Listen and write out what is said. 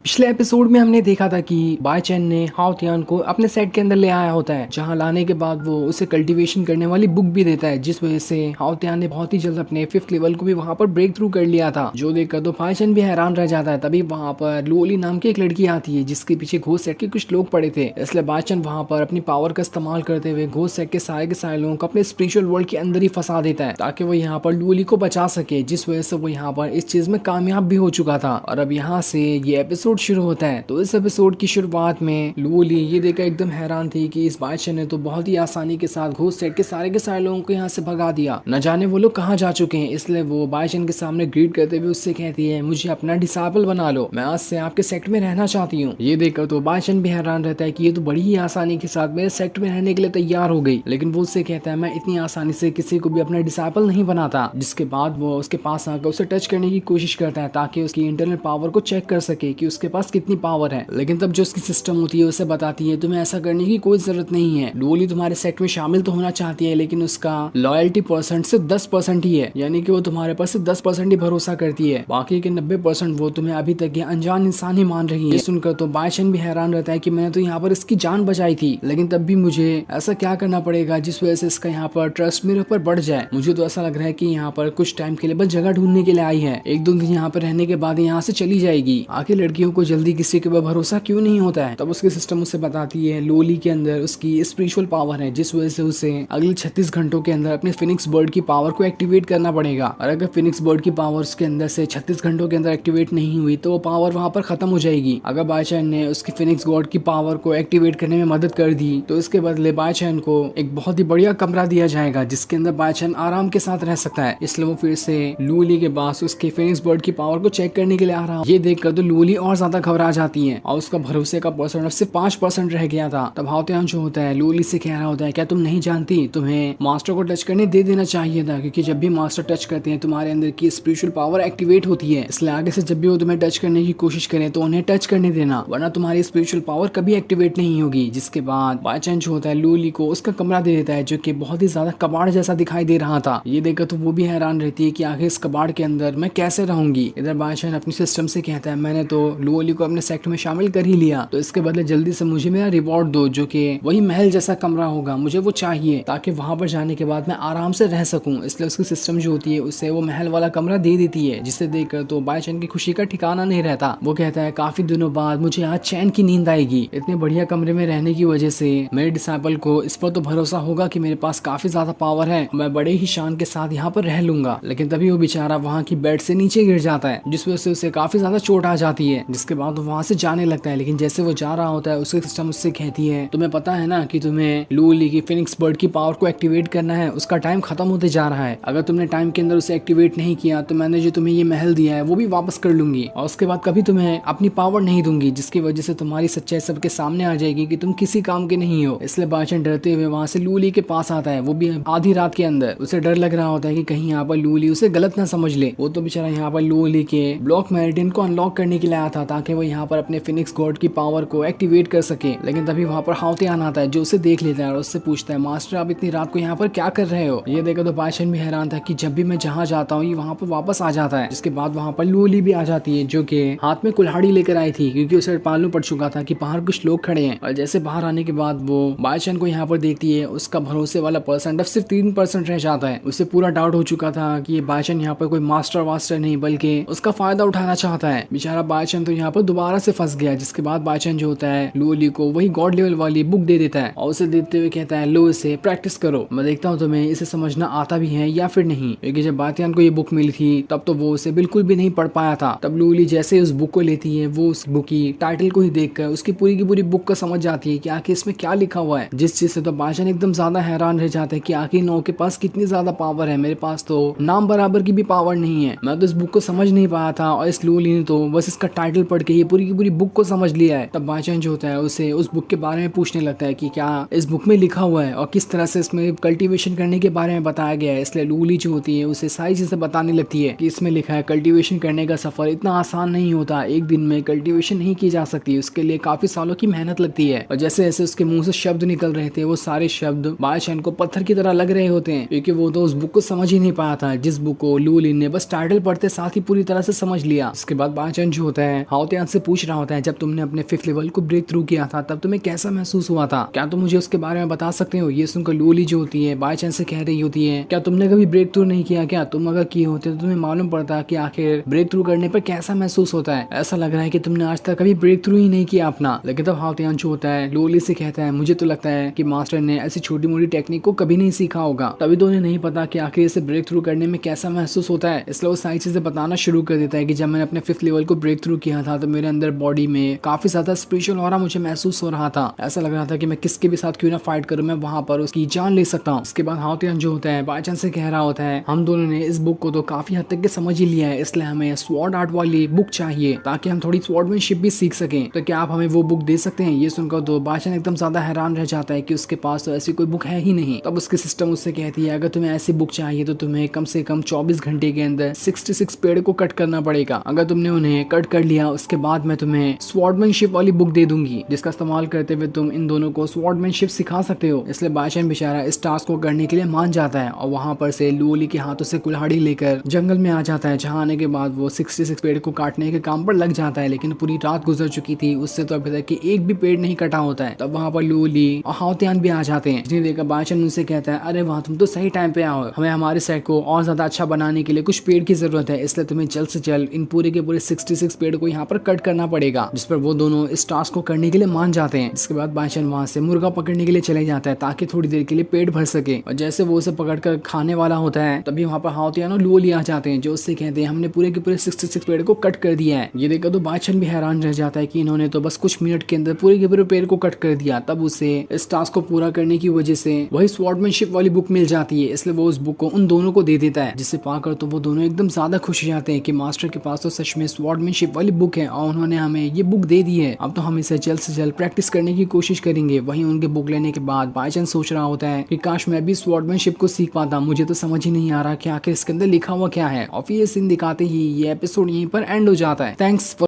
पिछले एपिसोड में हमने देखा था कि बाई चैन ने हाओ तियान को अपने सेट के अंदर ले आया होता है, जहां लाने के बाद वो उसे कल्टीवेशन करने वाली बुक भी देता है, जिस वजह से हाओ तियान ने बहुत ही जल्द अपने 5th लेवल को भी वहां पर ब्रेक थ्रू कर लिया था। जो देखकर तो बाई चैन भी हैरान रह जाता है। तभी वहां पर लुओली नाम की एक लड़की आती है, जिसके पीछे घोस्ट सेट के कुछ लोग पड़े थे। इसलिए बाई चैन वहां पर अपनी पावर का इस्तेमाल करते हुए घोस्ट सेट के सारे लोगों को अपने स्पिरिचुअल वर्ल्ड के अंदर ही फंसा देता है, ताकि वो यहाँ पर लुओली को बचा सके, जिस वजह से वो यहाँ पर इस चीज में कामयाब भी हो चुका था। और अब यहाँ से ये एपिसोड शुरू होता है। तो इस एपिसोड की शुरुआत में लुओली ये देखकर एकदम हैरान थी कि इस बादशाह ने तो बहुत ही आसानी के साथ घोस्ट सेट के सारे लोगों को यहाँ से भगा दिया, न जाने वो लोग कहाँ जा चुके हैं। इसलिए वो बादशाह के सामने ग्रीट करते हुए उससे कहती है, मुझे अपना डिसाइपल बना लो, मैं आज से आपके सेक्ट में रहना चाहती हूँ। ये देखकर तो बादशाह भी हैरान रहता है कि ये तो बड़ी ही आसानी के साथ मेरे सेक्ट में रहने के लिए तैयार हो गई। लेकिन वो उससे कहता है, मैं इतनी आसानी से किसी को भी अपना डिसाइपल नहीं बनाता। जिसके बाद वो उसके पास आकर उसे टच करने की कोशिश करता है, ताकि उसकी इंटरनल पावर को चेक कर सके कि उसके पास कितनी पावर है। लेकिन तब जो उसकी सिस्टम होती है उसे बताती है, तुम्हें ऐसा करने की कोई जरूरत नहीं है। लुओली तुम्हारे सेट में शामिल तो होना चाहती है, लेकिन उसका लॉयल्टी परसेंट सिर्फ 10% ही है, यानी कि वो तुम्हारे पास सिर्फ 10% ही भरोसा करती है। बाकी के 90% वो तुम्हें अभी तक ये अनजान इंसान ही मान रही है। सुनकर तो बादशाह भी हैरान रहता है कि मैंने तो यहाँ पर इसकी जान बचाई थी, लेकिन तब भी मुझे ऐसा क्या करना पड़ेगा जिस वजह से इसका यहाँ पर ट्रस्ट मेरे ऊपर बढ़ जाए। मुझे तो ऐसा लग रहा है कि यहाँ पर कुछ टाइम के लिए बस जगह ढूंढने के लिए आई है, 1-2 दिन यहाँ पर रहने के बाद यहाँ से चली जाएगी। आखिर लड़कियों को जल्दी किसी के ऊपर भरोसा क्यों नहीं होता है। तब उसकी सिस्टम उसे बताती है, लुओली के अंदर उसकी स्पिरिचुअल पावर है, जिस वजह से उसे अगले 36 घंटों के अंदर अपने फिनिक्स बर्ड की पावर को एक्टिवेट करना पड़ेगा। और अगर फिनिक्स बर्ड की पावर उसके अंदर से 36 घंटों के अंदर एक्टिवेट नहीं हुई तो वो पावर वहां पर खत्म हो जाएगी। अगर बादशाह ने उसकी फिनिक्स गॉड की पावर को एक्टिवेट करने में मदद कर दी तो इसके बदले बादशाह को एक बहुत ही बढ़िया कमरा दिया जाएगा, जिसके अंदर बादशाह आराम के साथ रह सकता है। इसलिए वो फिर से लुओली के पास उसके फिनिक्स बर्ड की पावर को चेक करने के लिए आ रहा है। ये देखकर तो लुओली और ज्यादा घबरा जाती है और उसका भरोसे का परसेंट सिर्फ 5% रह गया था। तब हाओ तियान जो होता है लुओली से कह रहा होता है, क्या तुम नहीं जानती, तुम्हें मास्टर को टच करने दे देना चाहिए था, क्योंकि जब भी मास्टर टच करते हैं तुम्हारे अंदर की स्पिरिचुअल पावर एक्टिवेट होती है। इसलिए आगे से जब भी वो तुम्हें टच करने की कोशिश करें तो उन्हें टच करने देना, वरना तुम्हारी स्पिरिचुअल पावर कभी एक्टिवेट नहीं होगी। जिसके बाद बादशाह जो होता है लुओली को उसका कमरा दे देता है, जो कि बहुत ही ज्यादा कबाड़ जैसा दिखाई दे रहा था। ये देखकर तो वो भी हैरान रहती है कि आखिर इस कबाड़ के अंदर मैं कैसे रहूंगी। इधर बादशाह अपनी सिस्टम से कहता है, मैंने तो लुओली को अपने सेक्ट में शामिल कर ही लिया, तो इसके बदले जल्दी से मुझे मेरा रिवॉर्ड दो, जो कि वही महल जैसा कमरा होगा, मुझे वो चाहिए, ताकि वहां पर जाने के बाद मैं आराम से रह सकूं। इसलिए उसकी सिस्टम जो होती है उसे वो महल वाला कमरा दे देती है, जिसे देखकर तो बादशाह की खुशी का ठिकाना नहीं रहता। वो कहता है, काफी दिनों बाद मुझे आज चैन की नींद आएगी। इतने बढ़िया कमरे में रहने की वजह से मेरे डिसाइपल को इस पर तो भरोसा होगा कि मेरे पास काफी ज्यादा पावर है, मैं बड़े ही शान के साथ यहाँ पर रह लूंगा। लेकिन तभी वो बेचारा वहाँ की बेड से नीचे गिर जाता है, जिस वजह से उसे काफी ज्यादा चोट आ जाती है। जिसके बाद वो वहाँ से जाने लगता है, लेकिन जैसे वो जा रहा होता है उसकी सिस्टम उससे कहती है, तुम्हें पता है ना कि तुम्हें लुओली की फिनिक्स बर्ड की पावर को एक्टिवेट करना है, उसका टाइम खत्म होते जा रहा है। अगर तुमने टाइम के अंदर उसे एक्टिवेट नहीं किया तो मैंने जो तुम्हें ये महल दिया है वो भी वापस कर लूंगी, और उसके बाद कभी तुम्हें अपनी पावर नहीं दूंगी, जिसकी वजह से तुम्हारी सच्चाई सबके सामने आ जाएगी कि तुम किसी काम के नहीं हो। इसलिए बादशाह डरते हुए वहाँ से लुओली के पास आता है, वो भी आधी रात के अंदर। उसे डर लग रहा होता है कि कहीं यहाँ पर लुओली उसे गलत ना समझ ले। वो तो बेचारा यहाँ पर लुओली के ब्लॉक मेरिडियन को अनलॉक करने के लिए आया था, ताकि वो यहाँ पर अपने फिनिक्स गॉड की पावर को एक्टिवेट कर सके। लेकिन तभी वहाँ पर हाओ तियान आता है, जो उसे देख लेता है और उससे पूछता है, मास्टर आप इतनी रात को यहाँ पर क्या कर रहे हो। ये देखकर तो बादशाह भी हैरान था कि जब भी मैं जहाँ जाता हूँ ये वहाँ पर वापस आ जाता है। जिसके बाद वहाँ पर लुओली भी आ जाती है, जो कि हाथ में कुल्हाड़ी लेकर आई थी, क्योंकि उसे मालूम पड़ चुका था कि बाहर कुछ लोग खड़े हैं। और जैसे बाहर आने के बाद वो बादशाह को यहाँ पर देखती है, उसका भरोसे वाला परसेंट अब सिर्फ 3% रह जाता है। उसे पूरा डाउट हो चुका था कि ये बादशाह यहाँ पर कोई मास्टर वास्टर नहीं, बल्कि उसका फायदा उठाना चाहता है। बेचारा बादशाह तो यहाँ पर दोबारा से फंस गया। जिसके बाद बादशाह जो होता है लुओली को वही गॉड लेवल वाली बुक दे देता है, और उसे देते हुए कहता है, लो इसे प्रैक्टिस करो, मैं देखता हूँ तुम्हें इसे समझना आता भी है या फिर नहीं। क्योंकि जब बादशाह को ये बुक मिली थी तब तो वो उसे बिल्कुल भी नहीं पढ़ पाया था। तब लुओली जैसे ही उस बुक को लेती है, वो उस बुक की टाइटल को ही देखकर उसकी पूरी की पूरी बुक को समझ जाती है कि आखिर इसमें क्या लिखा हुआ है। जिस चीज से तो बादशाह एकदम ज्यादा हैरान रह जाता है कि आखिर नो के पास कितनी ज्यादा पावर है, मेरे पास तो नाम बराबर की भी पावर नहीं है। मैं तो इस बुक को समझ नहीं पाया था, और इस लुओली ने तो बस इसका टाइटल पढ़ के ये पूरी की पूरी बुक को समझ लिया है। तब बादशाह जो होता है उसे उस बुक के बारे में पूछने लगता है कि क्या इस बुक में लिखा हुआ है और किस तरह से इसमें कल्टीवेशन करने के बारे में बताया गया है। इसलिए लुओली जो होती है उसे सारी चीजें बताने लगती है कि इसमें लिखा है कल्टीवेशन करने का सफर इतना आसान नहीं होता, एक दिन में कल्टीवेशन नहीं की जा सकती, उसके लिए काफी सालों की मेहनत लगती है। और जैसे जैसे उसके मुंह से शब्द निकल रहे थे वो सारे शब्द बादशाह को पत्थर की तरह लग रहे होते हैं, क्योंकि वो तो उस बुक को समझ ही नहीं पाया था, जिस बुक को लुओली ने बस टाइटल पढ़ते साथ ही पूरी तरह से समझ लिया। इसके बाद बादशाह जो होता है हाओतियान से पूछ रहा होता है जब तुमने अपने 5th लेवल को ब्रेक थ्रू किया था तब तुम्हें कैसा महसूस हुआ था, क्या तुम मुझे उसके बारे में बता सकते हो। ये सुनकर लूली जो होती है बाय चांस से कह रही होती है क्या तुमने कभी ब्रेक थ्रू नहीं किया क्या, तुम अगर किए होते तो तुम्हें मालूम पड़ता कि आखिर ब्रेक थ्रू करने पर कैसा महसूस होता है। ऐसा लग रहा है कि तुमने आज तक कभी ब्रेक थ्रू ही नहीं किया अपना। लेकिन तब हाओतियान जो होता है लूली से कहता है मुझे तो लगता है कि मास्टर ने ऐसी छोटी मोटी टेक्निक को कभी नहीं सीखा होगा, तभी तो उन्हें नहीं पता कि आखिर इसे ब्रेक थ्रू करने में कैसा महसूस होता है। इसलिए वो सारी चीजें बताना शुरू कर देता है कि जब मैंने अपने 5th लेवल को ब्रेक थ्रू किया था तो मेरे अंदर बॉडी में काफी ज्यादा स्पिरिचुअल ऑरा मुझे महसूस हो रहा था। ऐसा लग रहा था कि मैं किसके भी साथ क्यों ना फाइट करूं, मैं वहां पर उसकी जान ले सकता हूँ। उसके बाद हाओतियान जो होता है बाय चांस से कह रहा होता है हम दोनों ने इस बुक को तो काफी हद तक के समझ ही लिया है, इसलिए हमें स्वॉर्ड आर्ट वाली बुक चाहिए ताकि हम थोड़ी स्वॉर्डमैनशिप भी सीख सकें। तो क्या आप हमें वो बुक दे सकते हैं। ये सुनकर तो बादशाह एकदम ज्यादा हैरान रह जाता है कि उसके पास तो ऐसी कोई बुक है ही नहीं। तब उसकी सिस्टम उससे कहती है अगर तुम्हें ऐसी बुक चाहिए तो तुम्हें कम से कम 24 घंटे के अंदर 66 पेड़ को कट करना पड़ेगा। अगर तुमने उन्हें कट कर लिया उसके बाद मैं तुम्हें स्वॉर्डमैनशिप वाली बुक दे दूंगी जिसका इस्तेमाल करते हुए तुम इन दोनों को स्वॉर्डमैनशिप सिखा सकते हो। इसलिए बादशाह बेचारा इस टास्क को करने के लिए मान जाता है और वहां पर से लूली के हाथों से कुल्हाड़ी लेकर जंगल में आ जाता है, जहां आने के बाद वो 66 पेड़ को काटने के काम पर लग जाता है। लेकिन पूरी रात गुजर चुकी थी, उससे तो अभी तक कि एक भी पेड़ नहीं कटा होता है। तब वहां पर लूली और हाओतियान भी आ जाते हैं, जिन्हें देखकर बादशाह उनसे कहता है अरे वाह तुम तो सही टाइम पे आओ, हमें हमारे सेट को और ज्यादा अच्छा बनाने के लिए कुछ पेड़ की जरूरत है, इसलिए तुम्हें जल्द से जल्द इन पूरे के पूरे 66 पेड़ को यहाँ पर कट करना पड़ेगा। जिस पर वो दोनों इस टास्क को करने के लिए मान जाते हैं। इसके बाद बादशाह वहां से मुर्गा पकड़ने के लिए चले जाता है ताकि थोड़ी देर के लिए पेट भर सके। और जैसे वो उसे पकड़कर खाने वाला होता है तभी वहाँ पर हाओतियान और लूली आ जाते हैं जो उससे कहते हैं हमने पूरे के पूरे 66 पेड़ को कट कर दिया है। ये देखकर तो बादशाह भी हैरान रह जाता है कि इन्होंने तो बस कुछ मिनट के अंदर पूरे के पूरे पेड़ को कट कर दिया। तब उसे इस टास्क को पूरा करने की वजह से वही स्वॉर्डमैनशिप वाली बुक मिल जाती है, इसलिए वो उस बुक को उन दोनों को दे देता है, जिसे पाकर तो वो दोनों एकदम ज्यादा खुश हो जाते हैं कि मास्टर के पास तो सच में स्वॉर्डमैनशिप वाली बुक है और उन्होंने हमें ये बुक दे दी है। अब तो हम इसे जल्द से जल्द प्रैक्टिस करने की कोशिश करेंगे। वहीं उनके बुक लेने के बाद बायचन सोच रहा होता है कि काश मैं भी स्वॉर्डमैनशिप को सीख पाता, मुझे तो समझ ही नहीं आ रहा कि आखिर इसके अंदर लिखा हुआ क्या है। और फिर ये सीन दिखाते ही ये एपिसोड यहीं पर एंड हो जाता है। Thanks for